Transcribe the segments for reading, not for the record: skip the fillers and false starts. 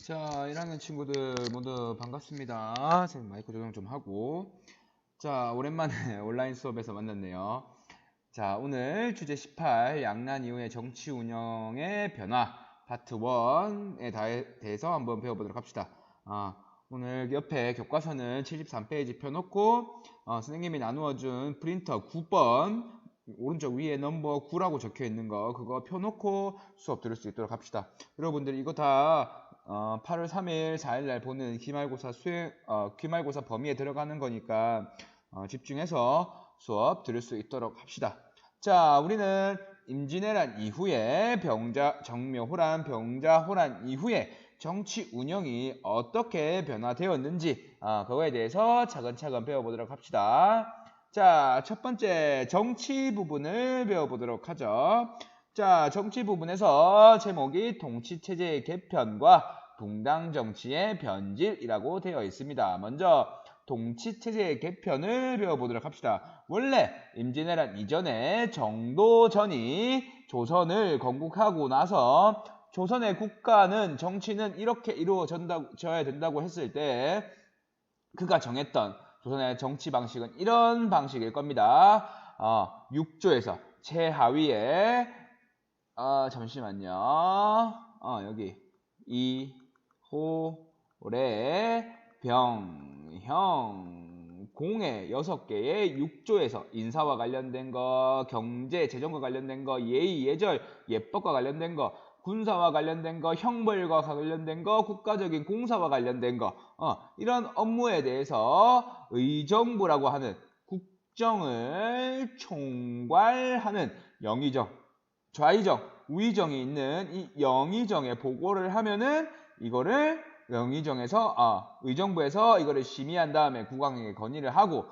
자, 1학년 친구들 모두 반갑습니다. 선생님 마이크 조정 좀 하고. 자, 오랜만에 온라인 수업에서 만났네요. 자, 오늘 주제 18, 양난 이후의 정치 운영의 변화, 파트 1에 대해서 한번 배워보도록 합시다. 오늘 옆에 교과서는 73페이지 펴놓고, 선생님이 나누어준 프린터 9번, 오른쪽 위에 넘버 9라고 적혀 있는 거, 그거 펴놓고 수업 들을 수 있도록 합시다. 여러분들 이거 다 8월 3일, 4일날 보는 기말고사 범위에 들어가는 거니까 집중해서 수업 들을 수 있도록 합시다. 자, 우리는 임진왜란 이후에 정묘호란, 병자호란 이후에 정치 운영이 어떻게 변화되었는지 그거에 대해서 차근차근 배워보도록 합시다. 자, 첫 번째 정치 부분을 배워보도록 하죠. 자, 정치 부분에서 제목이 통치체제의 개편과 붕당 정치의 변질이라고 되어 있습니다. 먼저 통치체제의 개편을 배워보도록 합시다. 원래 임진왜란 이전에 정도전이 조선을 건국하고 나서 조선의 국가는 정치는 이렇게 이루어져야 된다고 했을 때 그가 정했던 조선의 정치 방식은 이런 방식일 겁니다. 6조에서 최하위에 잠시만요. 여기 이호래 병형 공의 6개의 6조에서 인사와 관련된 거, 경제, 재정과 관련된 거, 예의, 예절, 예법과 관련된 거, 군사와 관련된 거, 형벌과 관련된 거, 국가적인 공사와 관련된 거, 이런 업무에 대해서 의정부라고 하는 국정을 총괄하는 영의정, 좌의정, 우의정이 있는 이 영의정에 보고를 하면은 이거를 영의정에서 의정부에서 이거를 심의한 다음에 국왕에게 건의를 하고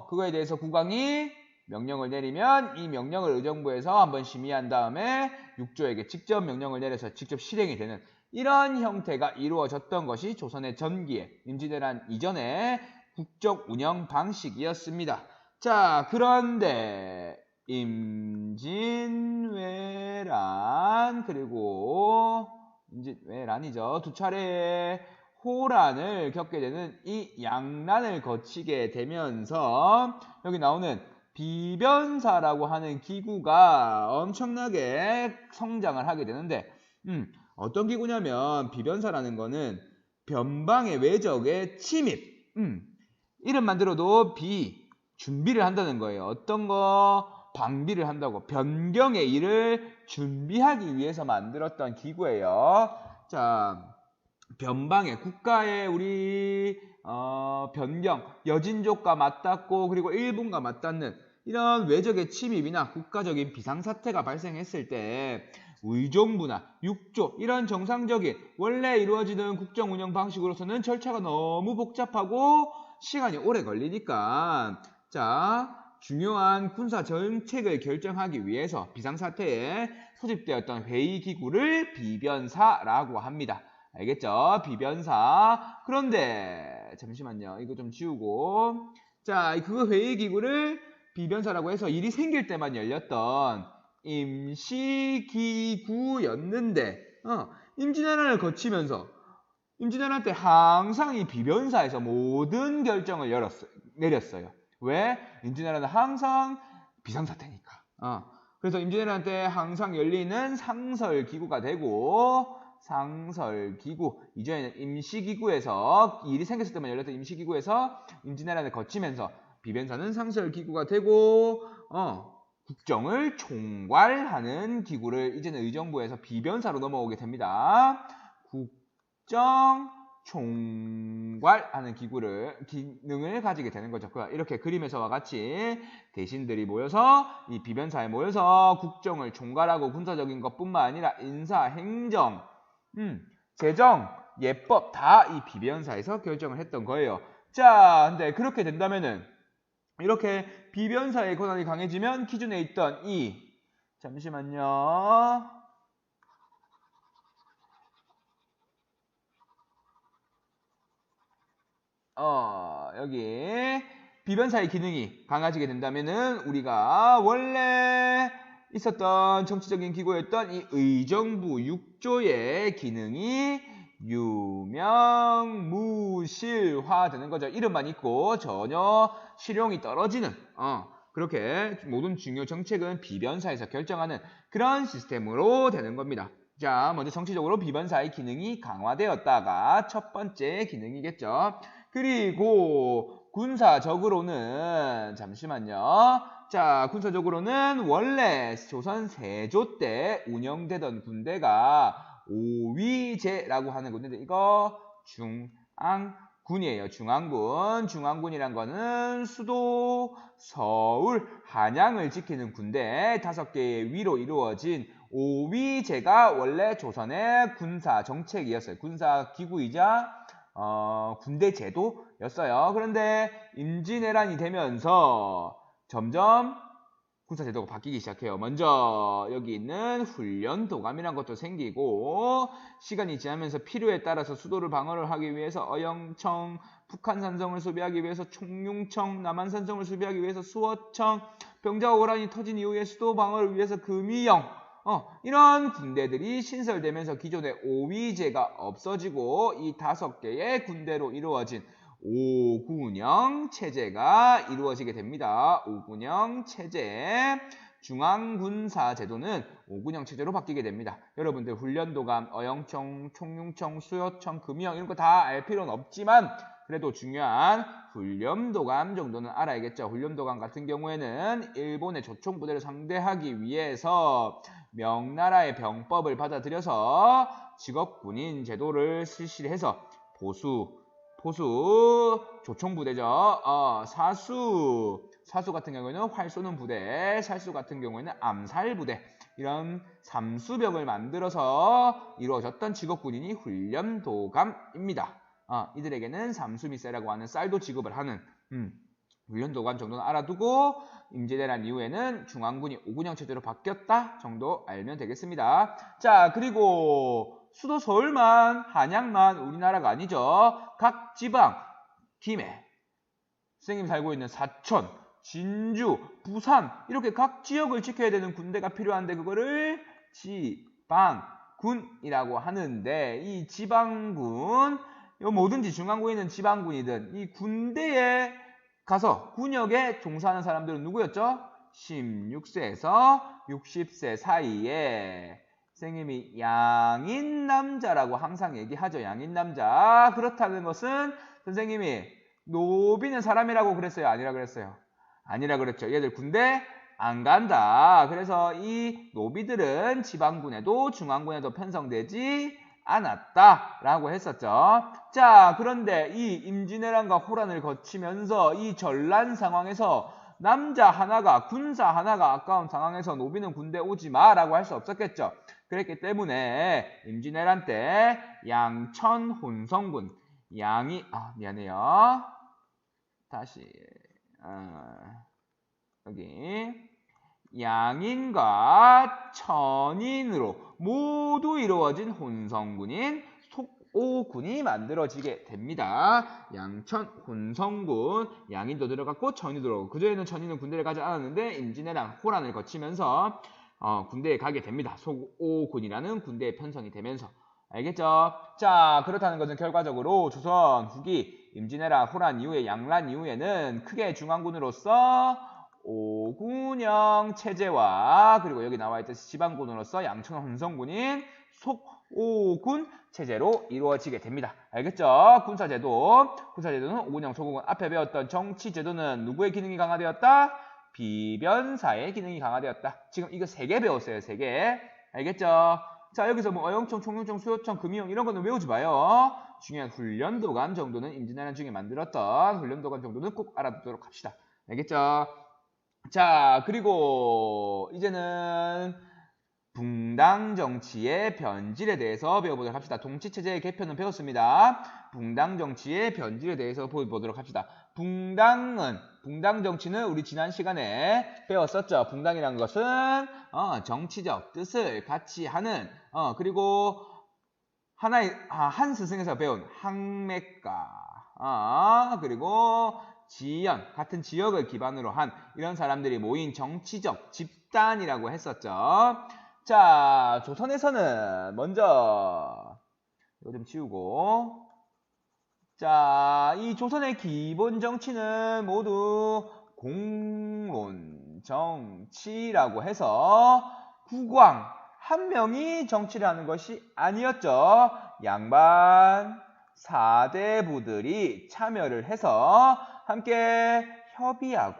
그거에 대해서 국왕이 명령을 내리면 이 명령을 의정부에서 한번 심의한 다음에 육조에게 직접 명령을 내려서 직접 실행이 되는 이런 형태가 이루어졌던 것이 조선의 전기에 임진왜란 이전의 국정 운영 방식이었습니다. 자, 그런데 임진왜란 그리고 임진왜란이죠. 두 차례의 호란을 겪게 되는 이 양난을 거치게 되면서 여기 나오는 비변사라고 하는 기구가 엄청나게 성장을 하게 되는데 어떤 기구냐면 비변사라는 거는 변방의 외적의 침입 이름만 들어도 준비를 한다는 거예요. 어떤 거 방비를 한다고 변경의 일을 준비하기 위해서 만들었던 기구예요. 자, 변방의 국가의 우리 변경, 여진족과 맞닿고 그리고 일본과 맞닿는 이런 외적의 침입이나 국가적인 비상사태가 발생했을 때 의정부나 육조 이런 정상적인 원래 이루어지는 국정운영 방식으로서는 절차가 너무 복잡하고 시간이 오래 걸리니까 자, 중요한 군사 정책을 결정하기 위해서 비상사태에 소집되었던 회의기구를 비변사라고 합니다. 알겠죠? 비변사. 그런데 잠시만요. 이거 좀 지우고 자, 그 회의기구를 비변사라고 해서 일이 생길 때만 열렸던 임시기구였는데 임진왜란을 거치면서 임진왜란 때 항상 이 비변사에서 모든 결정을 내렸어요. 왜? 임진왜란은 항상 비상사태니까. 그래서 임진왜란 때 항상 열리는 상설기구가 되고 상설기구, 이전에는 임시기구에서 일이 생겼을 때만 열렸던 임시기구에서 임진왜란을 거치면서 비변사는 상설기구가 되고 국정을 총괄하는 기구를 이제는 의정부에서 비변사로 넘어오게 됩니다. 국정 총괄하는 기능을 가지게 되는 거죠. 이렇게 그림에서와 같이 대신들이 모여서 이 비변사에 모여서 국정을 총괄하고 군사적인 것뿐만 아니라 인사, 행정, 재정, 예법 다 이 비변사에서 결정을 했던 거예요. 자, 근데 그렇게 된다면은 이렇게 비변사의 권한이 강해지면 기존에 있던 잠시만요. 여기 비변사의 기능이 강해지게 된다면은 우리가 원래 있었던 정치적인 기구였던 이 의정부 6조의 기능이 유명무실화 되는 거죠. 이름만 있고 전혀 실용이 떨어지는 그렇게 모든 중요 정책은 비변사에서 결정하는 그런 시스템으로 되는 겁니다. 자, 먼저 정치적으로 비변사의 기능이 강화되었다가 첫 번째 기능이겠죠. 그리고 군사적으로는 잠시만요. 자, 군사적으로는 원래 조선 세조 때 운영되던 군대가 오위제라고 하는 군인데 이거 중앙군이에요. 중앙군. 중앙군이란 거는 수도 서울, 한양을 지키는 군대 5개의 위로 이루어진 오위제가 원래 조선의 군사 정책이었어요. 군사 기구이자 군대 제도였어요. 그런데 임진왜란이 되면서 점점 군사제도가 바뀌기 시작해요. 먼저 여기 있는 훈련도감이라는 것도 생기고 시간이 지나면서 필요에 따라서 수도를 방어를 하기 위해서 어영청, 북한산성을 수비하기 위해서 총융청, 남한산성을 수비하기 위해서 수어청, 병자호 오란이 터진 이후에 수도 방어를 위해서 금이영 이런 군대들이 신설되면서 기존의 오위제가 없어지고 이 5개의 군대로 이루어진 오군영 체제가 이루어지게 됩니다. 오군영 체제. 중앙군사 제도는 오군영 체제로 바뀌게 됩니다. 여러분들 훈련도감, 어영청, 총융청, 수여청, 금이영 이런 거 다 알 필요는 없지만 그래도 중요한 훈련도감 정도는 알아야겠죠. 훈련도감 같은 경우에는 일본의 조총부대를 상대하기 위해서 명나라의 병법을 받아들여서 직업군인 제도를 실시해서 보수 조총부대죠. 사수 같은 경우에는 활 쏘는 부대, 살수 같은 경우에는 암살부대 이런 삼수벽을 만들어서 이루어졌던 직업군인이 훈련도감입니다. 이들에게는 삼수미세라고 하는 쌀도 지급을 하는 훈련도감 정도는 알아두고 임진왜란 이후에는 중앙군이 오군영 체제로 바뀌었다 정도 알면 되겠습니다. 자, 그리고 수도 서울만, 한양만 우리나라가 아니죠. 각 지방, 김해, 선생님이 살고 있는 사천, 진주, 부산 이렇게 각 지역을 지켜야 되는 군대가 필요한데 그거를 지방군이라고 하는데 이 지방군, 뭐든지 중앙군에 있는 지방군이든 이 군대에 가서 군역에 종사하는 사람들은 누구였죠? 16세에서 60세 사이에 선생님이 양인남자라고 항상 얘기하죠. 양인남자. 그렇다는 것은 선생님이 노비는 사람이라고 그랬어요? 아니라 그랬어요? 아니라 그랬죠. 얘들 군대 안 간다. 그래서 이 노비들은 지방군에도 중앙군에도 편성되지 않았다라고 했었죠. 자, 그런데 이 임진왜란과 호란을 거치면서 이 전란 상황에서 남자 하나가 군사 하나가 아까운 상황에서 노비는 군대 오지 마라고 할 수 없었겠죠. 그랬기 때문에 임진왜란 때 양천 혼성군 미안해요. 다시 여기 양인과 천인으로 모두 이루어진 혼성군인 속오군이 만들어지게 됩니다. 양천 혼성군, 양인도 들어갔고 천인도 들어가고 그전에는 천인은 군대를 가지 않았는데 임진왜란 호란을 거치면서 군대에 가게 됩니다. 속오군이라는 군대에 편성이 되면서. 알겠죠? 자, 그렇다는 것은 결과적으로 조선 후기 임진왜란 호란 이후에 양란 이후에는 크게 중앙군으로서 오군영 체제와 그리고 여기 나와 있듯이 지방군으로서 양천 혼성군인 속오군 체제로 이루어지게 됩니다. 알겠죠? 군사제도는 오군영 소국은 앞에 배웠던 정치제도는 누구의 기능이 강화되었다? 비변사의 기능이 강화되었다. 지금 이거 3개 배웠어요. 3개. 알겠죠? 자, 여기서 뭐 어영청, 총영청, 수요청, 금이영 이런 거는 외우지 마요. 중요한 훈련도감 정도는 임진왜란 중에 만들었던 훈련도감 정도는 꼭 알아두도록 합시다. 알겠죠? 자, 그리고 이제는 붕당 정치의 변질에 대해서 배워보도록 합시다. 동치체제의 개편은 배웠습니다. 붕당 정치의 변질에 대해서 보도록 합시다. 붕당 정치는 우리 지난 시간에 배웠었죠. 붕당이라는 것은 정치적 뜻을 같이 하는 그리고 한 스승에서 배운 항맥가 그리고 지연 같은 지역을 기반으로 한 이런 사람들이 모인 정치적 집단이라고 했었죠. 자, 조선에서는 먼저 이거 좀 지우고. 자, 이 조선의 기본 정치는 모두 공론 정치라고 해서 국왕 한 명이 정치를 하는 것이 아니었죠. 양반 4대부들이 참여를 해서 함께 협의하고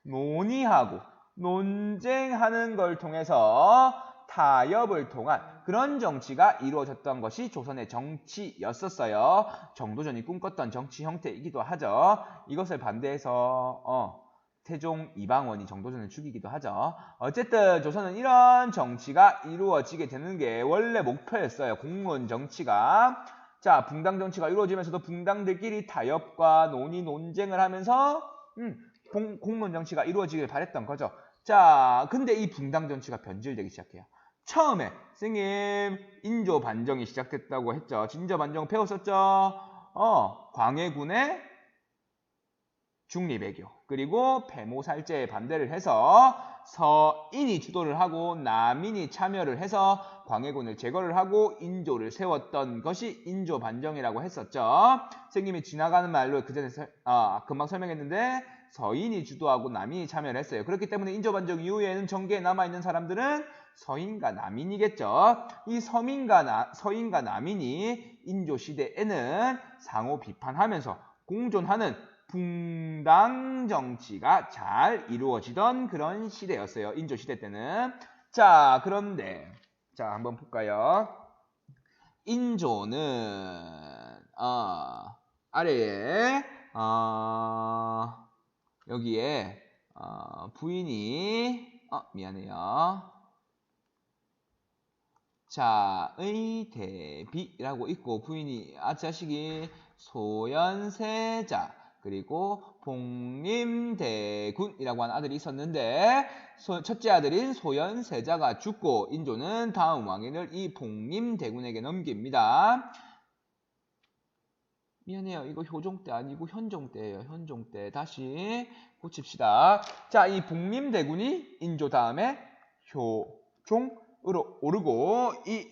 논의하고 논쟁하는 걸 통해서 타협을 통한 그런 정치가 이루어졌던 것이 조선의 정치였었어요. 정도전이 꿈꿨던 정치 형태이기도 하죠. 이것을 반대해서 태종 이방원이 정도전을 죽이기도 하죠. 어쨌든 조선은 이런 정치가 이루어지게 되는 게 원래 목표였어요. 공론 정치가. 자, 붕당 정치가 이루어지면서도 붕당들끼리 타협과 논의 논쟁을 하면서 공론 정치가 이루어지길 바랬던 거죠. 자, 근데 이 붕당 정치가 변질되기 시작해요. 처음에 선생님 인조 반정이 시작됐다고 했죠. 진저 반정 배웠었죠. 광해군의 중리배교 그리고 폐모살제에 반대를 해서 서인이 주도를 하고 남인이 참여를 해서 광해군을 제거를 하고 인조를 세웠던 것이 인조 반정이라고 했었죠. 선생님이 지나가는 말로 그 전에 금방 설명했는데 서인이 주도하고 남인이 참여를 했어요. 그렇기 때문에 인조 반정 이후에는 정계에 남아있는 사람들은 서인과 남인이겠죠. 이 서인과 남인이 인조 시대에는 상호 비판하면서 공존하는 붕당 정치가 잘 이루어지던 그런 시대였어요. 인조 시대 때는. 자, 그런데 자, 한번 볼까요? 인조는 아래에 여기에 부인이 미안해요. 자, 의 대비라고 있고 부인이 자식이 소현세자 그리고 복림대군이라고 하는 아들이 있었는데 첫째 아들인 소현세자가 죽고 인조는 다음 왕위를 이 복림대군에게 넘깁니다. 미안해요. 이거 효종때 아니고 현종때예요. 현종때. 다시 고칩시다. 자, 이 복림대군이 인조 다음에 효종으로 오르고 이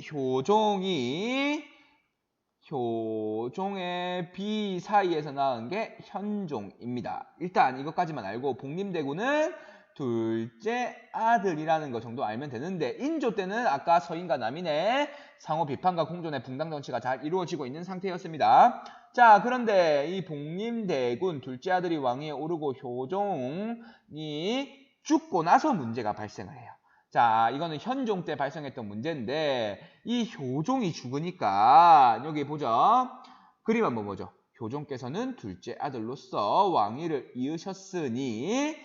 효종의 비 사이에서 낳은 게 현종입니다. 일단 이것까지만 알고 복림대군은 둘째 아들이라는 거 정도 알면 되는데 인조 때는 아까 서인과 남인의 상호 비판과 공존의 붕당 정치가 잘 이루어지고 있는 상태였습니다. 자, 그런데 이 복림대군 둘째 아들이 왕위에 오르고 효종이 죽고 나서 문제가 발생을 해요. 자, 이거는 현종 때 발생했던 문제인데 이 효종이 죽으니까 여기 보죠. 그림 한번 보죠. 효종께서는 둘째 아들로서 왕위를 이으셨으니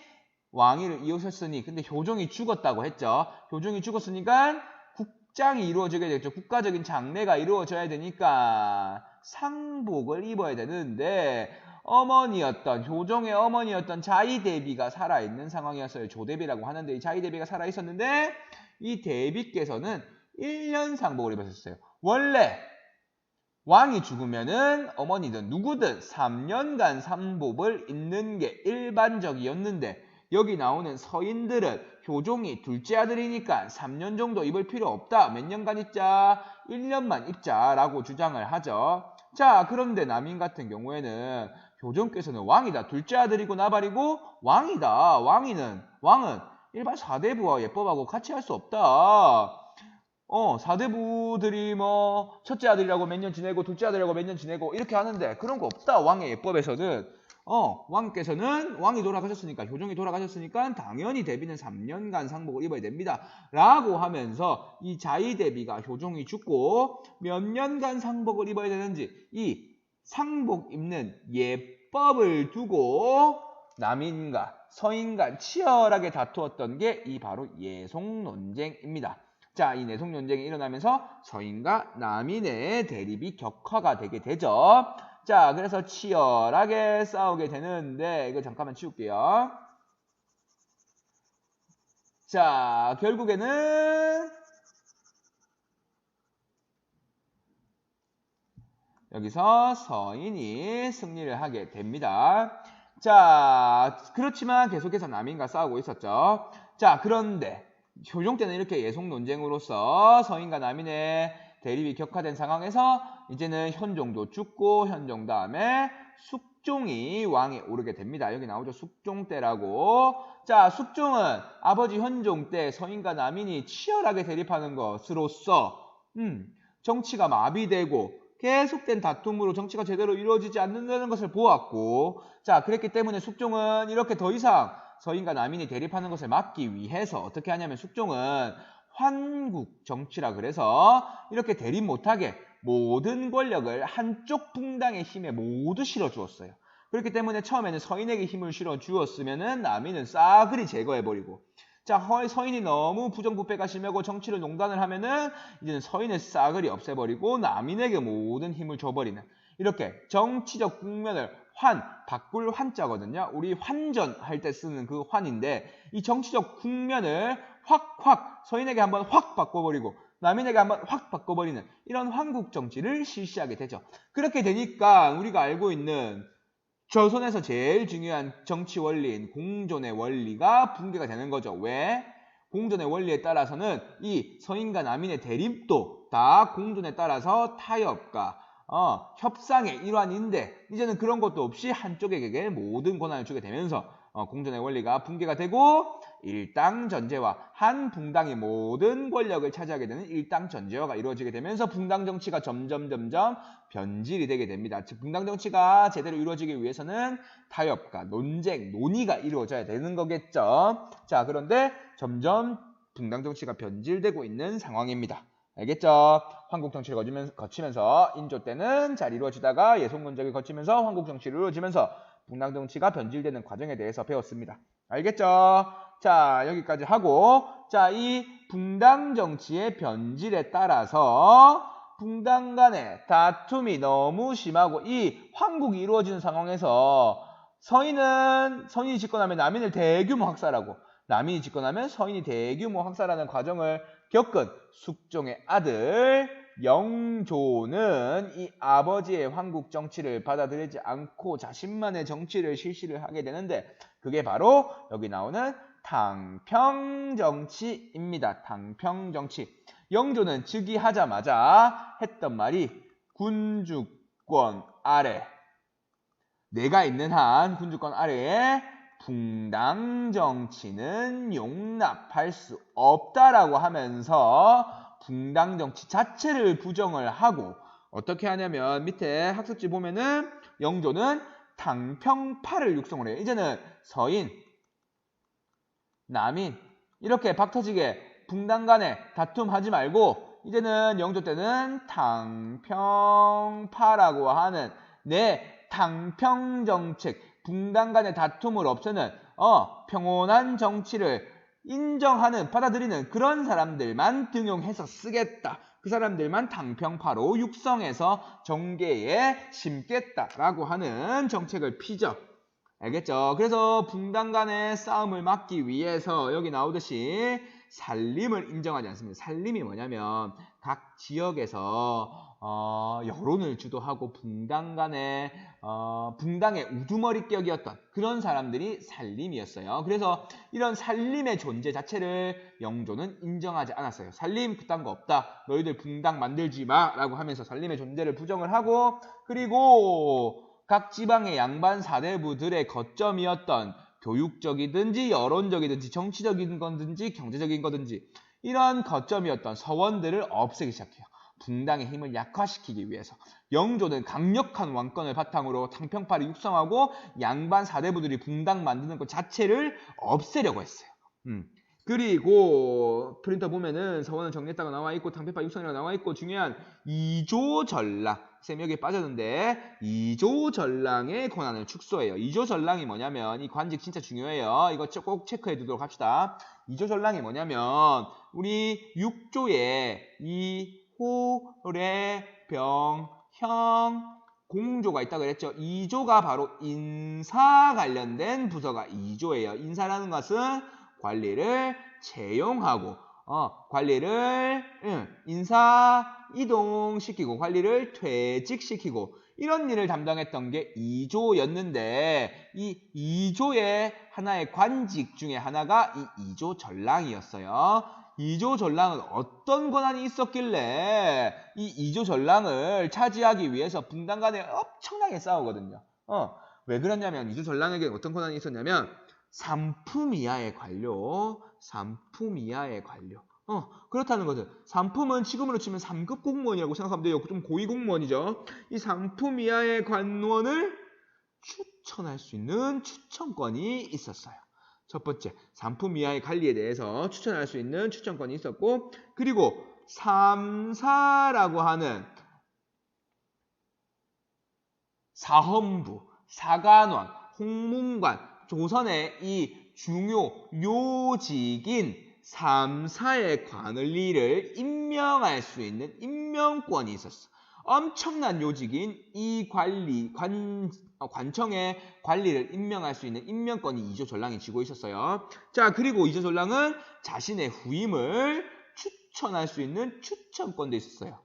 근데 효종이 죽었다고 했죠. 효종이 죽었으니까 국장이 이루어지게 되겠죠. 국가적인 장례가 이루어져야 되니까 상복을 입어야 되는데 효종의 어머니였던 자의대비가 살아있는 상황이었어요. 조대비라고 하는데 이 자의대비가 살아있었는데 이 대비께서는 1년 상복을 입었었어요. 원래 왕이 죽으면은 어머니든 누구든 3년간 상복을 입는 게 일반적이었는데 여기 나오는 서인들은 효종이 둘째 아들이니까 3년 정도 입을 필요 없다. 몇 년간 입자? 1년만 입자라고 주장을 하죠. 자, 그런데 남인 같은 경우에는 효종께서는 왕이다. 둘째 아들이고 나발이고 왕이다. 왕은 일반 4대부와 예법하고 같이 할 수 없다. 4대부들이 뭐 첫째 아들이라고 몇 년 지내고 둘째 아들이라고 몇 년 지내고 이렇게 하는데 그런 거 없다. 왕의 예법에서는. 왕께서는 왕이 돌아가셨으니까 효종이 돌아가셨으니까 당연히 대비는 3년간 상복을 입어야 됩니다. 라고 하면서 이 자의대비가 효종이 죽고 몇 년간 상복을 입어야 되는지 이 상복 입는 예법을 두고 남인과 서인간 치열하게 다투었던 게 이 바로 예송 논쟁입니다. 자, 이 내송 논쟁이 일어나면서 서인과 남인의 대립이 격화가 되게 되죠. 자, 그래서 치열하게 싸우게 되는데 이거 잠깐만 치울게요. 자, 결국에는 여기서 서인이 승리를 하게 됩니다. 자, 그렇지만 계속해서 남인과 싸우고 있었죠. 자, 그런데 효종 때는 이렇게 예송 논쟁으로서 서인과 남인의 대립이 격화된 상황에서 이제는 현종도 죽고 현종 다음에 숙종이 왕에 오르게 됩니다. 여기 나오죠. 숙종 때라고. 자, 숙종은 아버지 현종 때 서인과 남인이 치열하게 대립하는 것으로서 정치가 마비되고 계속된 다툼으로 정치가 제대로 이루어지지 않는다는 것을 보았고, 자, 그랬기 때문에 숙종은 이렇게 더 이상 서인과 남인이 대립하는 것을 막기 위해서 어떻게 하냐면 숙종은 환국 정치라 그래서 이렇게 대립 못하게 모든 권력을 한쪽 붕당의 힘에 모두 실어주었어요. 그렇기 때문에 처음에는 서인에게 힘을 실어주었으면은 남인은 싸그리 제거해버리고, 자, 서인이 너무 부정부패가 심하고 정치를 농단을 하면은 이제는 서인을 싸그리 없애버리고 남인에게 모든 힘을 줘버리는 이렇게 정치적 국면을 바꿀 환자거든요. 우리 환전 할 때 쓰는 그 환인데 이 정치적 국면을 확 서인에게 한번 확 바꿔버리고 남인에게 한번 확 바꿔버리는 이런 환국 정치를 실시하게 되죠. 그렇게 되니까 우리가 알고 있는 조선에서 제일 중요한 정치 원리인 공존의 원리가 붕괴가 되는 거죠. 왜? 공존의 원리에 따라서는 이 서인과 남인의 대립도 다 공존에 따라서 타협과 협상의 일환인데 이제는 그런 것도 없이 한쪽에게 모든 권한을 주게 되면서 공존의 원리가 붕괴가 되고 일당전제화, 한 붕당이 모든 권력을 차지하게 되는 일당전제화가 이루어지게 되면서 붕당 정치가 점점 변질이 되게 됩니다. 즉 붕당 정치가 제대로 이루어지기 위해서는 타협과 논쟁, 논의가 이루어져야 되는 거겠죠. 자, 그런데 점점 붕당 정치가 변질되고 있는 상황입니다. 알겠죠? 황국 정치를 거치면서 인조 때는 잘 이루어지다가 예송군적이 거치면서 황국 정치를 이루어지면서 붕당 정치가 변질되는 과정에 대해서 배웠습니다. 알겠죠? 자, 여기까지 하고, 자, 이 붕당 정치의 변질에 따라서 붕당 간의 다툼이 너무 심하고 이 황국이 이루어지는 상황에서 서인이 집권하면 남인을 대규모 학살하고 남인이 집권하면 서인이 대규모 학살하는 과정을 겪은 숙종의 아들 영조는 이 아버지의 황국 정치를 받아들이지 않고 자신만의 정치를 실시를 하게 되는데 그게 바로 여기 나오는 당평정치입니다. 당평정치. 영조는 즉위하자마자 했던 말이 군주권 아래, 내가 있는 한 군주권 아래에 붕당정치는 용납할 수 없다라고 하면서 붕당정치 자체를 부정을 하고 어떻게 하냐면 밑에 학습지 보면은 영조는 당평파를 육성을 해요. 이제는 서인, 남인 이렇게 박터지게 붕당 간에 다툼하지 말고 이제는 영조 때는 당평파라고 하는 당평정책, 붕당 간의 다툼을 없애는 평온한 정치를 인정하는, 받아들이는 그런 사람들만 등용해서 쓰겠다. 그 사람들만 당평파로 육성해서 정계에 심겠다라고 하는 정책을 피죠. 알겠죠? 그래서 붕당 간의 싸움을 막기 위해서 여기 나오듯이 살림을 인정하지 않습니다. 살림이 뭐냐면 각 지역에서 여론을 주도하고 붕당 간의 붕당의 우두머리격이었던 그런 사람들이 살림이었어요. 그래서 이런 살림의 존재 자체를 영조는 인정하지 않았어요. 살림 그딴 거 없다. 너희들 붕당 만들지 마 라고 하면서 살림의 존재를 부정을 하고 그리고 각 지방의 양반 사대부들의 거점이었던 교육적이든지 여론적이든지 정치적인 거든지 경제적인 거든지 이런 거점이었던 서원들을 없애기 시작해요. 붕당의 힘을 약화시키기 위해서 영조는 강력한 왕권을 바탕으로 당평파를 육성하고 양반 사대부들이 붕당 만드는 것 자체를 없애려고 했어요. 그리고 프린터 보면은 서원을 정리했다고 나와 있고 당평파 육성이라고 나와 있고 중요한 이조전랑 쌤 여기 빠졌는데 이조전랑의 권한을 축소해요. 이조전랑이 뭐냐면 이 관직 진짜 중요해요. 이거 꼭 체크해 두도록 합시다. 이조전랑이 뭐냐면 우리 6조에 이호래병형 공조가 있다고 그랬죠. 2조가 바로 인사 관련된 부서가 2조예요. 인사라는 것은 관리를 채용하고 관리를 인사 이동시키고 관리를 퇴직시키고 이런 일을 담당했던 게 2조였는데 이 2조의 하나의 관직 중에 하나가 이 2조 전랑이었어요. 이조 전랑은 어떤 권한이 있었길래 이 이조 전랑을 차지하기 위해서 붕당 간에 엄청나게 싸우거든요. 왜 그랬냐면 이조 전랑에게 어떤 권한이 있었냐면 삼품 이하의 관료, 삼품 이하의 관료. 그렇다는 거죠. 삼품은 지금으로 치면 3급 공무원이라고 생각하면 돼요. 좀 고위 공무원이죠. 이 삼품 이하의 관원을 추천할 수 있는 추천권이 있었어요. 첫 번째, 삼품 이하의 관리에 대해서 추천할 수 있는 추천권이 있었고, 그리고 삼사라고 하는 사헌부, 사관원, 홍문관, 조선의 이 중요 요직인 삼사의 관리를 임명할 수 있는 임명권이 있었어. 엄청난 요직인 이 관청의 관리를 임명할 수 있는 임명권이 이조 전랑이 쥐고 있었어요. 자, 그리고 이조 전랑은 자신의 후임을 추천할 수 있는 추천권도 있었어요.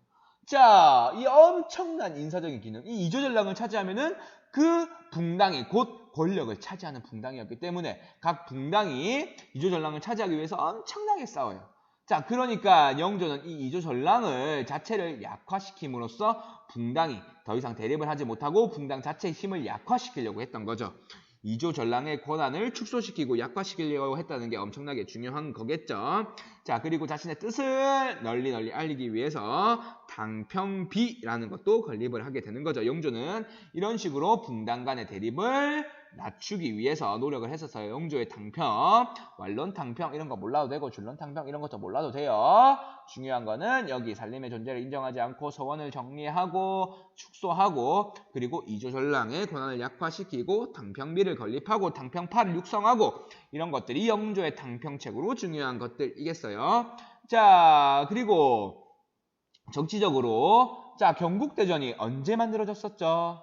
자, 이 엄청난 인사적인 기능, 이 이조 전랑을 차지하면은 그 붕당이 곧 권력을 차지하는 붕당이었기 때문에 각 붕당이 이조 전랑을 차지하기 위해서 엄청나게 싸워요. 자, 그러니까 영조는 이 이조 전랑을 자체를 약화시킴으로써 붕당이 더 이상 대립을 하지 못하고 붕당 자체의 힘을 약화시키려고 했던 거죠. 이조 전랑의 권한을 축소시키고 약화시키려고 했다는 게 엄청나게 중요한 거겠죠. 자, 그리고 자신의 뜻을 널리 알리기 위해서 당평비라는 것도 건립을 하게 되는 거죠. 영조는 이런 식으로 붕당 간의 대립을 낮추기 위해서 노력을 했었어요. 영조의 당평, 완론 당평 이런 거 몰라도 되고 줄론 당평 이런 것도 몰라도 돼요. 중요한 거는 여기 산림의 존재를 인정하지 않고 서원을 정리하고 축소하고 그리고 이조 전랑의 권한을 약화시키고 당평비를 건립하고 당평파를 육성하고 이런 것들이 영조의 당평책으로 중요한 것들이겠어요. 자, 그리고 정치적으로 자, 경국대전이 언제 만들어졌었죠?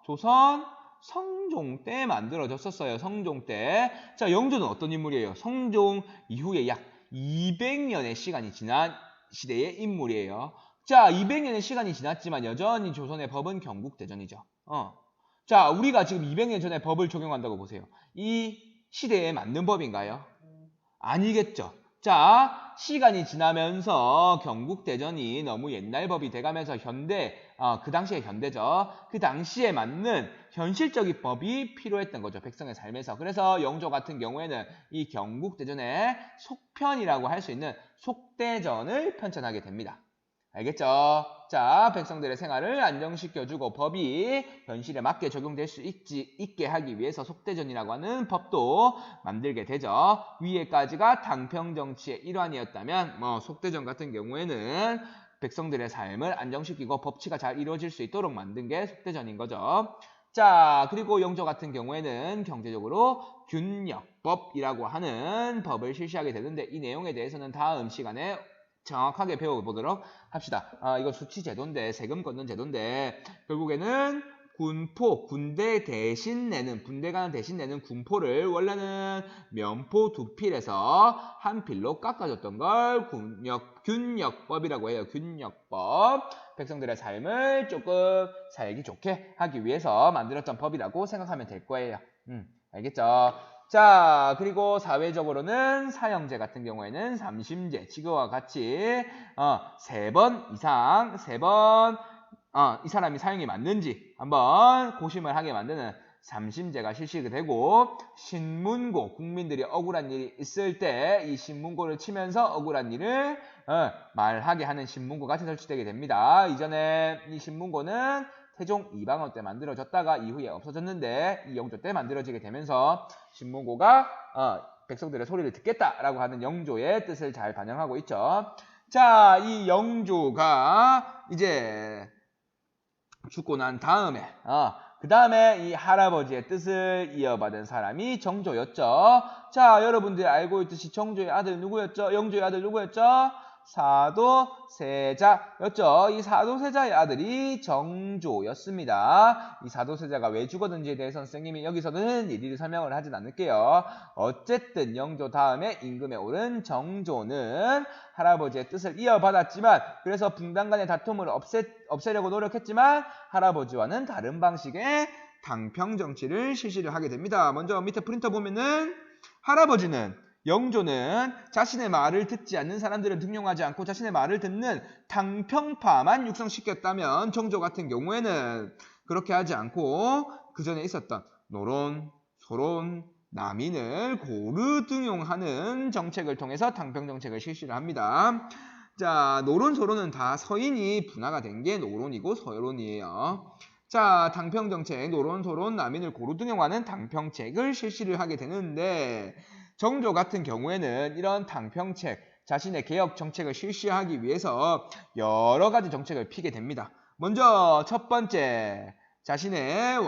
조선 성종 때 만들어졌었어요. 성종 때. 자, 영조는 어떤 인물이에요? 성종 이후에 약 200년의 시간이 지난 시대의 인물이에요. 자, 200년의 시간이 지났지만 여전히 조선의 법은 경국대전이죠. 자, 우리가 지금 200년 전에 법을 적용한다고 보세요. 이 시대에 맞는 법인가요? 아니겠죠. 자, 시간이 지나면서 경국대전이 너무 옛날 법이 돼가면서 현대, 그 당시에 현대죠. 그 당시에 맞는 현실적인 법이 필요했던 거죠. 백성의 삶에서. 그래서 영조 같은 경우에는 이 경국대전의 속편이라고 할 수 있는 속대전을 편찬하게 됩니다. 알겠죠? 자, 백성들의 생활을 안정시켜주고 법이 현실에 맞게 적용될 수 있게 하기 위해서 속대전이라고 하는 법도 만들게 되죠. 위에까지가 당평정치의 일환이었다면 속대전 같은 경우에는 백성들의 삶을 안정시키고 법치가 잘 이루어질 수 있도록 만든 게 속대전인 거죠. 자, 그리고 영조 같은 경우에는 경제적으로 균역법이라고 하는 법을 실시하게 되는데 이 내용에 대해서는 다음 시간에 정확하게 배워보도록 합시다. 이거 수치제도인데 세금 걷는 제도인데 결국에는 군포, 군대 대신 내는 분대간 대신 내는 군포를 원래는 면포 두 필에서 한 필로 깎아줬던 걸 균역법이라고 해요. 균역법. 백성들의 삶을 조금 살기 좋게 하기 위해서 만들었던 법이라고 생각하면 될 거예요. 알겠죠? 자, 그리고 사회적으로는 사형제 같은 경우에는 삼심제, 지금과 같이 3번 이상, 3번 이 사람이 사형이 맞는지 한번 고심을 하게 만드는 삼심제가 실시가 되고 신문고, 국민들이 억울한 일이 있을 때 이 신문고를 치면서 억울한 일을 말하게 하는 신문고가 설치되게 됩니다. 이전에 이 신문고는 태종 이방원 때 만들어졌다가 이후에 없어졌는데 이 영조 때 만들어지게 되면서 신문고가 백성들의 소리를 듣겠다라고 하는 영조의 뜻을 잘 반영하고 있죠. 자, 이 영조가 이제 죽고 난 다음에 그 다음에 이 할아버지의 뜻을 이어받은 사람이 정조였죠. 자, 여러분들이 알고 있듯이 정조의 아들 누구였죠? 영조의 아들 누구였죠? 사도세자였죠. 이 사도세자의 아들이 정조였습니다. 이 사도세자가 왜 죽었는지에 대해서 선생님이 여기서는 일일이 설명을 하진 않을게요. 어쨌든 영조 다음에 임금에 오른 정조는 할아버지의 뜻을 이어받았지만 그래서 붕당 간의 다툼을 없애려고 노력했지만 할아버지와는 다른 방식의 당평정치를 실시를 하게 됩니다. 먼저 밑에 프린터 보면은 할아버지는 영조는 자신의 말을 듣지 않는 사람들은 등용하지 않고 자신의 말을 듣는 당평파만 육성시켰다면 정조 같은 경우에는 그렇게 하지 않고 그 전에 있었던 노론, 소론, 남인을 고루 등용하는 정책을 통해서 당평정책을 실시를 합니다. 자, 노론, 소론은 다 서인이 분화가 된 게 노론이고 서론이에요. 자, 당평정책, 노론, 소론, 남인을 고루 등용하는 당평책을 실시를 하게 되는데 정조 같은 경우에는 이런 당평책, 자신의 개혁 정책을 실시하기 위해서 여러 가지 정책을 피게 됩니다. 먼저 첫 번째, 자신의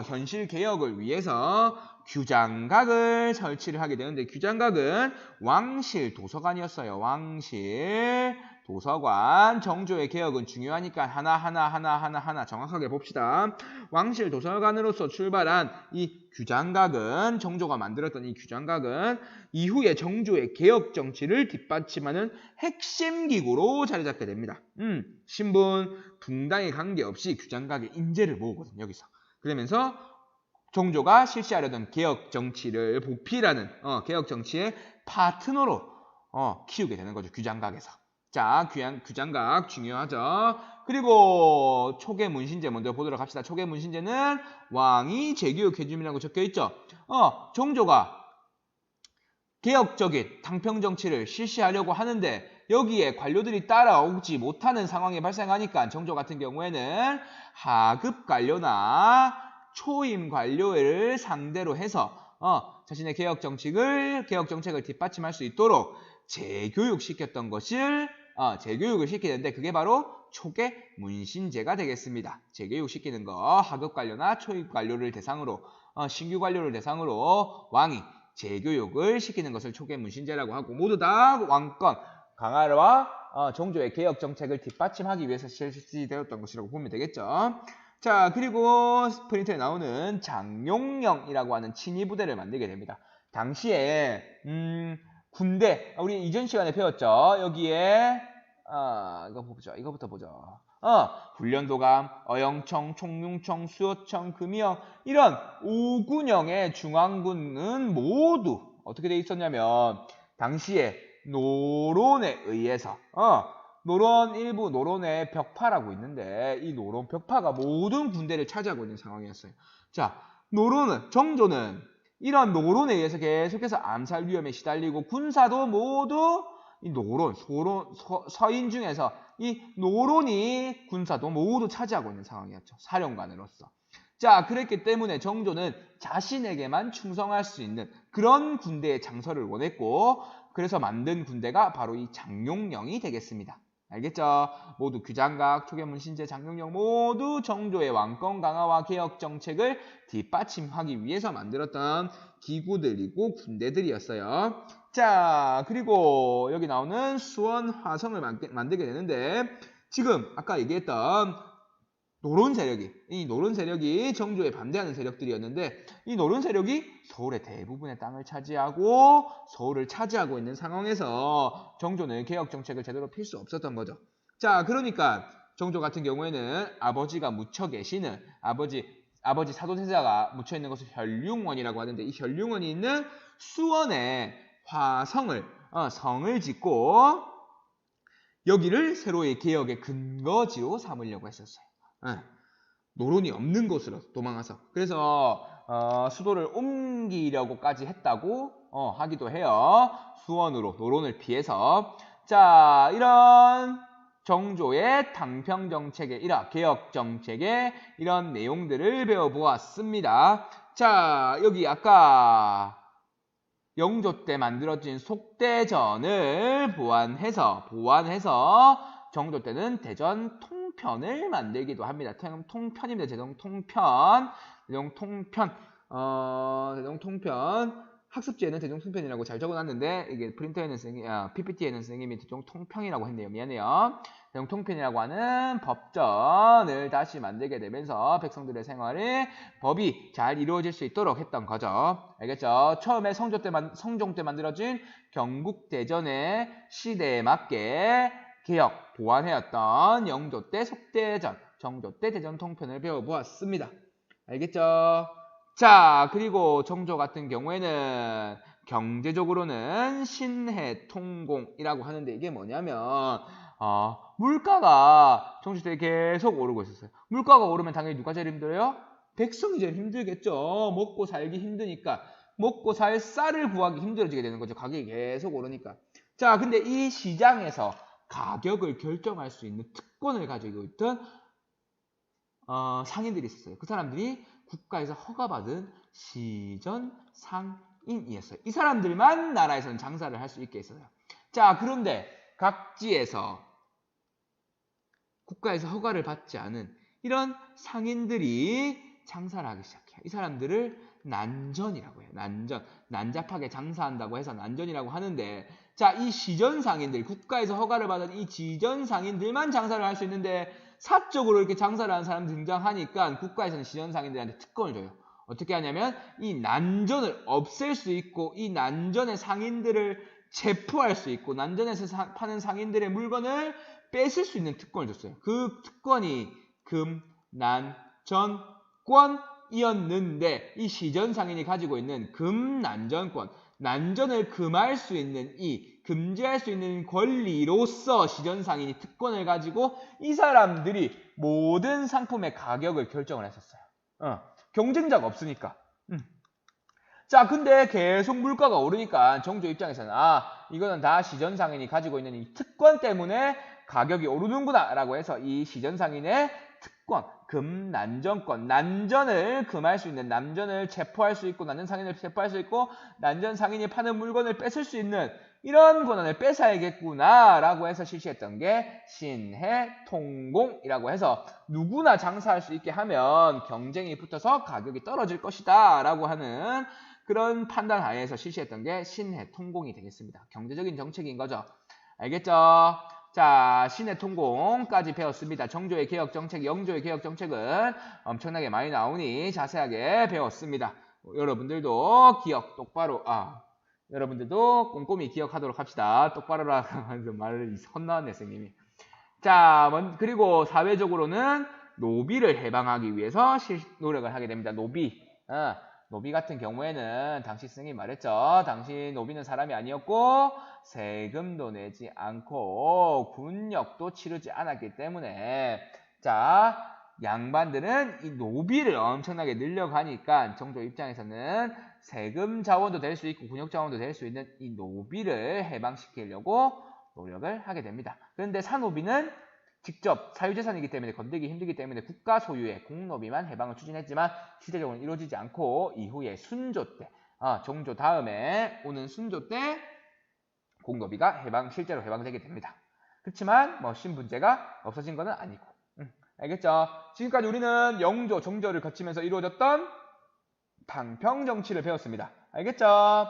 현실 개혁을 위해서 규장각을 설치를 하게 되는데 규장각은 왕실 도서관이었어요. 왕실 도서관. 정조의 개혁은 중요하니까 하나 정확하게 봅시다. 왕실 도서관으로서 출발한 이 규장각은 정조가 만들었던 이 규장각은 이후에 정조의 개혁 정치를 뒷받침하는 핵심 기구로 자리 잡게 됩니다. 신분, 붕당에 관계없이 규장각의 인재를 모으거든요. 여기서. 그러면서 정조가 실시하려던 개혁 정치를 보필하는 개혁 정치의 파트너로 키우게 되는 거죠. 규장각에서. 자, 규장각 중요하죠. 그리고 초계 문신제 먼저 보도록 합시다. 초계 문신제는 왕이 재교육해줌이라고 적혀있죠. 정조가 개혁적인 당평정치를 실시하려고 하는데 여기에 관료들이 따라오지 못하는 상황이 발생하니까 정조 같은 경우에는 하급 관료나 초임 관료를 상대로 해서 자신의 개혁 정책을 뒷받침할 수 있도록 재교육시켰던 것을 재교육을 시키는데 그게 바로 초계 문신제가 되겠습니다. 재교육시키는 거 하급 관료나 초임 관료를 대상으로 신규 관료를 대상으로 왕이 재교육을 시키는 것을 초계 문신제라고 하고 모두 다 왕권 강화와 정조의 개혁 정책을 뒷받침하기 위해서 실시되었던 것이라고 보면 되겠죠. 자, 그리고 프린트에 나오는 장용령이라고 하는 친위 부대를 만들게 됩니다. 당시에 군대 우리 이전 시간에 배웠죠. 여기에 이거부터 보죠. 훈련도감, 어영청, 총융청, 수호청, 금이영 이런 5군영의 중앙군은 모두 어떻게 돼 있었냐면 당시에 노론에 의해서 일부 노론의 벽파라고 있는데 이 노론 벽파가 모든 군대를 차지하고 있는 상황이었어요. 자, 정조는 이런 노론에 의해서 계속해서 암살 위험에 시달리고 군사도 모두 이 노론, 서인 중에서 이 노론이 군사도 모두 차지하고 있는 상황이었죠. 사령관으로서. 자, 그랬기 때문에 정조는 자신에게만 충성할 수 있는 그런 군대의 장서를 원했고 그래서 만든 군대가 바로 이 장용령이 되겠습니다. 알겠죠? 모두 규장각, 초계문신제, 장용령 모두 정조의 왕권 강화와 개혁 정책을 뒷받침하기 위해서 만들었던 기구들이고 군대들이었어요. 자, 그리고 여기 나오는 수원 화성을 만들게 되는데 지금 아까 얘기했던 이 노론 세력이 정조에 반대하는 세력들이었는데 이 노론 세력이 서울의 대부분의 땅을 차지하고 서울을 차지하고 있는 상황에서 정조는 개혁 정책을 제대로 필 수 없었던 거죠. 자, 그러니까 정조 같은 경우에는 아버지가 묻혀 계시는 아버지 사도세자가 묻혀 있는 것을 혈융원이라고 하는데 이 혈융원이 있는 수원에 화성을 성을 짓고 여기를 새로의 개혁의 근거지로 삼으려고 했었어요. 노론이 없는 곳으로 도망가서 그래서 수도를 옮기려고까지 했다고 하기도 해요. 수원으로 노론을 피해서. 자, 이런 정조의 당평정책의 개혁 정책의 이런 내용들을 배워보았습니다. 자, 여기 아까 영조 때 만들어진 속대전을 보완해서 정조 때는 대전 통편을 만들기도 합니다. 통편입니다. 대전 통편. 학습지에는 대전 통편이라고 잘 적어놨는데 이게 프린터에는 PPT에는 선생님이 대전 통평이라고 했네요. 미안해요. 대전 통편이라고 하는 법전을 다시 만들게 되면서 백성들의 생활에 법이 잘 이루어질 수 있도록 했던 거죠. 알겠죠? 처음에 성종 때 만들어진 경국대전의 시대에 맞게 개혁, 보완해왔던 영조 때 속대전, 정조 때 대전 통편을 배워보았습니다. 알겠죠? 자, 그리고 정조 같은 경우에는 경제적으로는 신해통공이라고 하는데 이게 뭐냐면 물가가 정치때 계속 오르고 있었어요. 물가가 오르면 당연히 누가 제일 힘들어요? 백성이 제일 힘들겠죠. 먹고 살기 힘드니까. 먹고 살 쌀을 구하기 힘들어지게 되는 거죠. 가격이 계속 오르니까. 자, 근데 이 시장에서 가격을 결정할 수 있는 특권을 가지고 있던 상인들이 있었어요. 그 사람들이 국가에서 허가받은 시전상인이었어요. 이 사람들만 나라에서는 장사를 할 수 있게 했어요. 자, 그런데 각지에서 국가에서 허가를 받지 않은 이런 상인들이 장사를 하기 시작해요. 이 사람들을 난전이라고 해요. 난전. 난잡하게 장사한다고 해서 난전이라고 하는데, 자, 이 시전상인들, 국가에서 허가를 받은 이 시전상인들만 장사를 할 수 있는데, 사적으로 이렇게 장사를 하는 사람이 등장하니까 국가에서는 시전상인들한테 특권을 줘요. 어떻게 하냐면 이 난전을 없앨 수 있고, 이 난전의 상인들을 체포할 수 있고, 난전에서 파는 상인들의 물건을 뺏을 수 있는 특권을 줬어요. 그 특권이 금난전권이었는데 이 시전상인이 가지고 있는 금난전권, 난전을 금할 수 있는 금지할 수 있는 권리로서 시전상인이 특권을 가지고 이 사람들이 모든 상품의 가격을 결정을 했었어요. 경쟁자가 없으니까. 자, 근데 계속 물가가 오르니까 정조 입장에서는 이거는 다 시전상인이 가지고 있는 이 특권 때문에 가격이 오르는구나 라고 해서 이 시전상인의 특권, 금난전권, 난전을 금할 수 있는, 난전을 체포할 수 있고, 난전상인을 체포할 수 있고, 난전상인이 파는 물건을 뺏을 수 있는 이런 권한을 뺏어야겠구나 라고 해서 실시했던 게 신해통공이라고 해서 누구나 장사할 수 있게 하면 경쟁이 붙어서 가격이 떨어질 것이다 라고 하는 그런 판단 하에서 실시했던 게 신해통공이 되겠습니다. 경제적인 정책인 거죠. 알겠죠? 자, 신해통공까지 배웠습니다. 정조의 개혁정책, 영조의 개혁정책은 엄청나게 많이 나오니 자세하게 배웠습니다. 여러분들도 기억 똑바로, 여러분들도 꼼꼼히 기억하도록 합시다. 똑바로라 하면서 말을 혼나왔네, 선생님이. 자, 그리고 사회적으로는 노비를 해방하기 위해서 노력을 하게 됩니다. 노비 같은 경우에는 당시 스승이 말했죠. 당시 노비는 사람이 아니었고 세금도 내지 않고 군역도 치르지 않았기 때문에 자, 양반들은 이 노비를 엄청나게 늘려가니까 정조 입장에서는 세금 자원도 될 수 있고 군역 자원도 될 수 있는 이 노비를 해방시키려고 노력을 하게 됩니다. 그런데 사노비는 직접 사유재산이기 때문에 건들기 힘들기 때문에 국가 소유의 공노비만 해방을 추진했지만 실제적으로는 이루어지지 않고 이후에 순조 때, 정조 다음에 오는 순조 때 공노비가 실제로 해방되게 됩니다. 그렇지만 신분제가 없어진 것은 아니고. 알겠죠? 지금까지 우리는 영조, 정조를 거치면서 이루어졌던 방평정치를 배웠습니다. 알겠죠?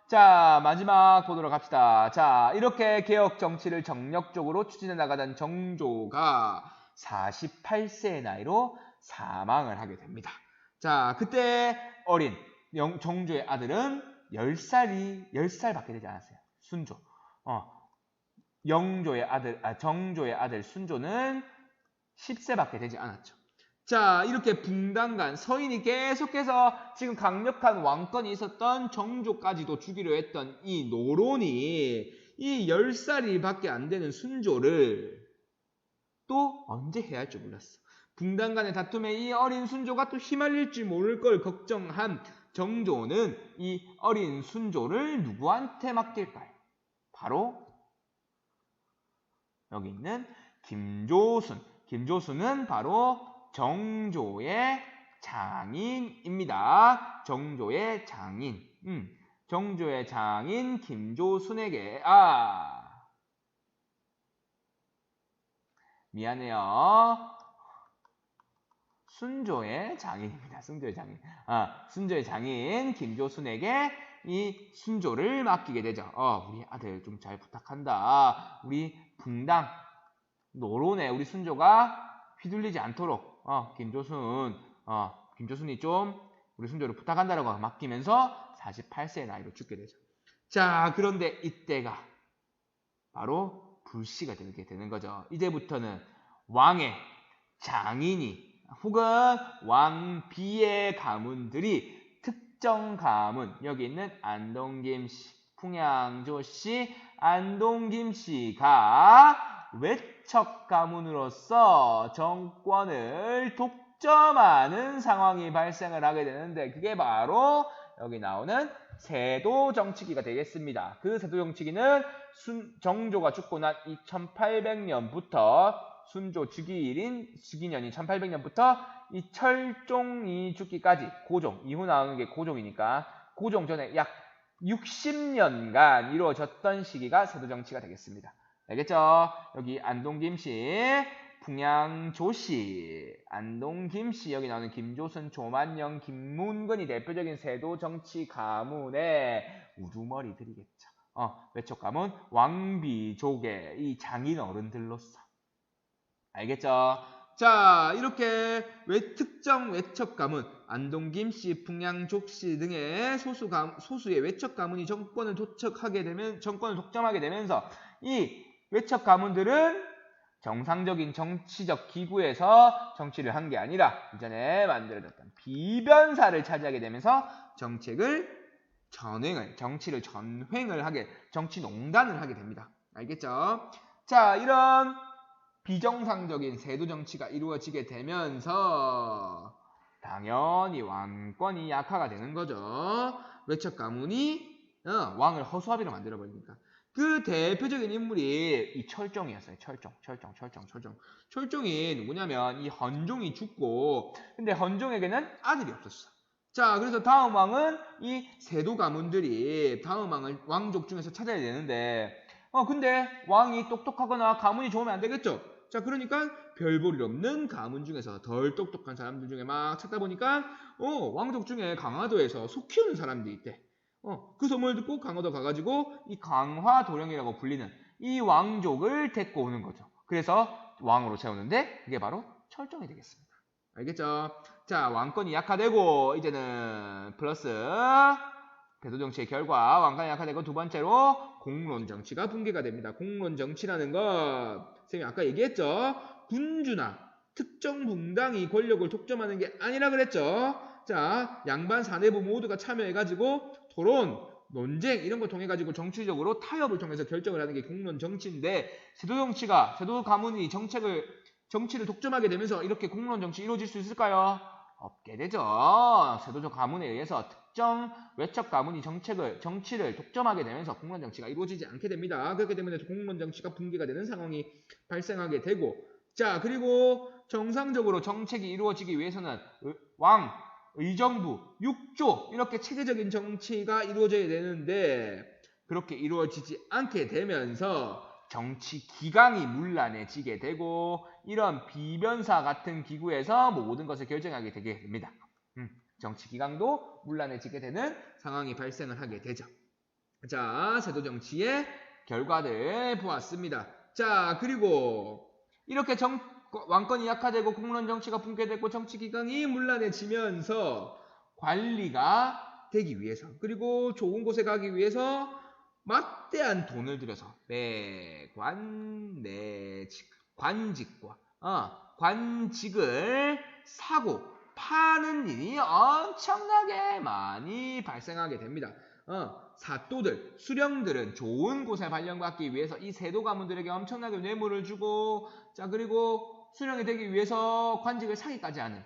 자, 마지막 보도록 합시다. 자, 이렇게 개혁정치를 정력적으로 추진해 나가던 정조가 48세의 나이로 사망을 하게 됩니다. 자, 그때 어린 정조의 아들은 10살밖에 되지 않았어요. 순조. 정조의 아들 순조는 10세밖에 되지 않았죠. 자, 이렇게 붕당간 서인이 계속해서 지금 강력한 왕권이 있었던 정조까지도 죽이려 했던 이 노론이 이 10살이 밖에 안 되는 순조를 또 언제 해야 할 줄 몰랐어. 붕당간의 다툼에 이 어린 순조가 또 휘말릴지 모를 걸 걱정한 정조는 이 어린 순조를 누구한테 맡길까요? 바로 여기 있는 김조순. 김조순은 바로 정조의 장인입니다. 정조의 장인. 정조의 장인 김조순에게 미안해요. 순조의 장인입니다. 순조의 장인. 순조의 장인 김조순에게 이 순조를 맡기게 되죠. 우리 아들 좀 잘 부탁한다. 우리 붕당 노론에 우리 순조가 휘둘리지 않도록 김조순이 좀 우리 순조를 부탁한다라고 맡기면서 48세의 나이로 죽게 되죠. 자, 그런데 이때가 바로 불씨가 되게 되는 거죠. 이제부터는 왕의 장인이 혹은 왕비의 가문들이 특정 가문, 여기 있는 안동김씨, 풍양조씨, 안동김씨가 외척 가문으로서 정권을 독점하는 상황이 발생을 하게 되는데 그게 바로 여기 나오는 세도 정치기가 되겠습니다. 그 세도 정치기는 정조가 죽고 난 2800년부터 순조 즉위년인 1800년부터 이 철종이 죽기까지 고종, 이후 나오는 게 고종이니까 고종 전에 약 60년간 이루어졌던 시기가 세도 정치가 되겠습니다. 알겠죠? 여기 안동김씨, 풍양조씨, 안동김씨, 여기 나오는 김조순, 조만영, 김문근이 대표적인 세도 정치 가문의 우두머리들이겠죠. 외척 가문, 왕비족의 이 장인 어른들로서. 알겠죠? 자, 이렇게 특정 외척 가문, 안동김씨, 풍양족씨 등의 소수의 외척 가문이 정권을 독점하게 되면서 이 외척 가문들은 정상적인 정치적 기구에서 정치를 한 게 아니라 이전에 만들어졌던 비변사를 차지하게 되면서 정치를 전횡을 하게, 정치농단을 하게 됩니다. 알겠죠? 자, 이런 비정상적인 세도 정치가 이루어지게 되면서 당연히 왕권이 약화가 되는 거죠. 외척 가문이 왕을 허수아비로 만들어버리니까. 그 대표적인 인물이 이 철종이었어요. 철종이 누구냐면 이 헌종이 죽고, 근데 헌종에게는 아들이 없었어. 자, 그래서 다음 왕은 이 세도 가문들이 다음 왕족 중에서 찾아야 되는데, 근데 왕이 똑똑하거나 가문이 좋으면 안 되겠죠? 자, 그러니까 별 볼 일 없는 가문 중에서 덜 똑똑한 사람들 중에 막 찾다 보니까 왕족 중에 강화도에서 소 키우는 사람들이 있대. 그 소문을 듣고 강화도 가가지고 이 강화도령이라고 불리는 이 왕족을 데리고 오는 거죠. 그래서 왕으로 세우는데 그게 바로 철종이 되겠습니다. 알겠죠? 자, 왕권이 약화되고 이제는 플러스 세도 정치의 결과 왕권이 약화되고 두 번째로 공론 정치가 붕괴가 됩니다. 공론 정치라는 것 선생님이 아까 얘기했죠. 군주나 특정 봉당이 권력을 독점하는 게 아니라 그랬죠. 자, 양반 사내부 모두가 참여해가지고 토론, 논쟁 이런 걸 통해가지고 정치적으로 타협을 통해서 결정을 하는 게 공론 정치인데 세도 가문이 정치를 독점하게 되면서 이렇게 공론 정치 이루어질 수 있을까요? 없게 되죠. 세도 가문에 의해서 특정 외척 가문이 정치를 독점하게 되면서 공론 정치가 이루어지지 않게 됩니다. 그렇기 때문에 공론 정치가 붕괴가 되는 상황이 발생하게 되고, 자, 그리고 정상적으로 정책이 이루어지기 위해서는 왕, 의정부, 육조 이렇게 체계적인 정치가 이루어져야 되는데 그렇게 이루어지지 않게 되면서 정치 기강이 문란해지게 되고 이런 비변사 같은 기구에서 모든 것을 결정하게 되게 됩니다. 정치 기강도 문란해지게 되는 상황이 발생을 하게 되죠. 자, 세도 정치의 결과들 보았습니다. 자, 그리고 이렇게 왕권이 약화되고 공론 정치가 붕괴되고 정치 기강이 문란해지면서 관리가 되기 위해서 그리고 좋은 곳에 가기 위해서 막대한 돈을 들여서 관직을 사고 파는 일이 엄청나게 많이 발생하게 됩니다. 사또들, 수령들은 좋은 곳에 발령받기 위해서 이 세도 가문들에게 엄청나게 뇌물을 주고, 자, 그리고 수령이 되기 위해서 관직을 사기까지 하는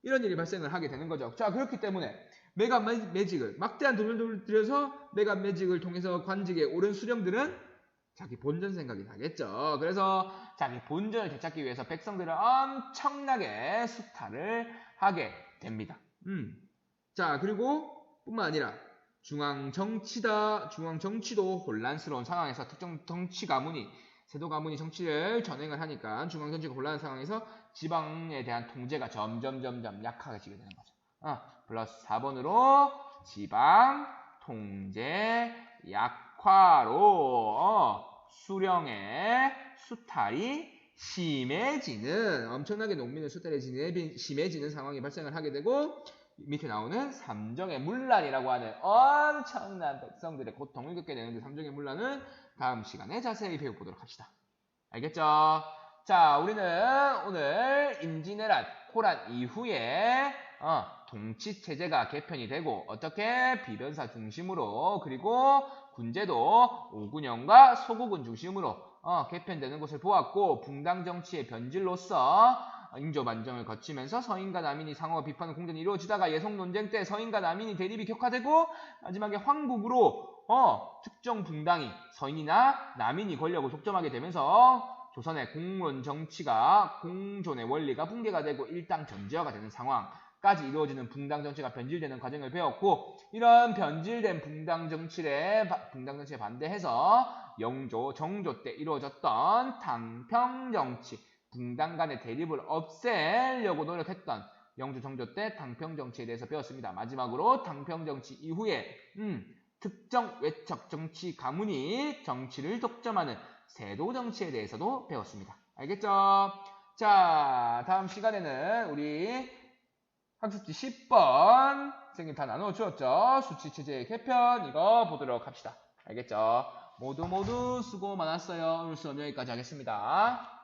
이런 일이 발생을 하게 되는 거죠. 자, 그렇기 때문에 메간 매직을 막대한 돈을 들여서 메간 매직을 통해서 관직에 오른 수령들은 자기 본전 생각이 나겠죠. 그래서 자기 본전을 되찾기 위해서 백성들을 엄청나게 수탈을 하게 됩니다. 자, 그리고 뿐만 아니라 중앙 정치도 혼란스러운 상황에서 특정 정치 가문이 세도 가문이 정치를 전행을 하니까 중앙 정치가 혼란한 상황에서 지방에 대한 통제가 점점 약화지게 되는 거죠. 플러스 4번으로 지방 통제 약화로 수령의 수탈이 심해지는 엄청나게 농민의 수탈이 심해지는 상황이 발생을 하게 되고 밑에 나오는 삼정의 문란이라고 하는 엄청난 백성들의 고통을 겪게 되는데 삼정의 문란은 다음 시간에 자세히 배워보도록 합시다. 알겠죠? 자, 우리는 오늘 임진왜란, 호란 이후에 통치체제가 개편이 되고 어떻게 비변사 중심으로 그리고 군제도 오군영과 소국은 중심으로 개편되는 것을 보았고 붕당정치의 변질로서 인조반정을 거치면서 서인과 남인이 상호 비판 공전이 이루어지다가 예성 논쟁 때 서인과 남인이 대립이 격화되고 마지막에 황국으로 특정 붕당이 서인이나 남인이 권력을 독점하게 되면서 조선의 공론 정치가 공존의 원리가 붕괴가 되고 일당 전제화가 되는 상황까지 이루어지는 붕당 정치가 변질되는 과정을 배웠고 이런 변질된 붕당 정치에 반대해서 영조, 정조 때 이루어졌던 당평 정치, 붕당 간의 대립을 없애려고 노력했던 영조, 정조 때 당평 정치에 대해서 배웠습니다. 마지막으로 당평 정치 이후에 특정 외척 정치 가문이 정치를 독점하는 세도 정치에 대해서도 배웠습니다. 알겠죠? 자, 다음 시간에는 우리 학습지 10번 선생님 다 나누어 주었죠? 수치체제의 개편 이거 보도록 합시다. 알겠죠? 모두 수고 많았어요. 오늘 수업 여기까지 하겠습니다.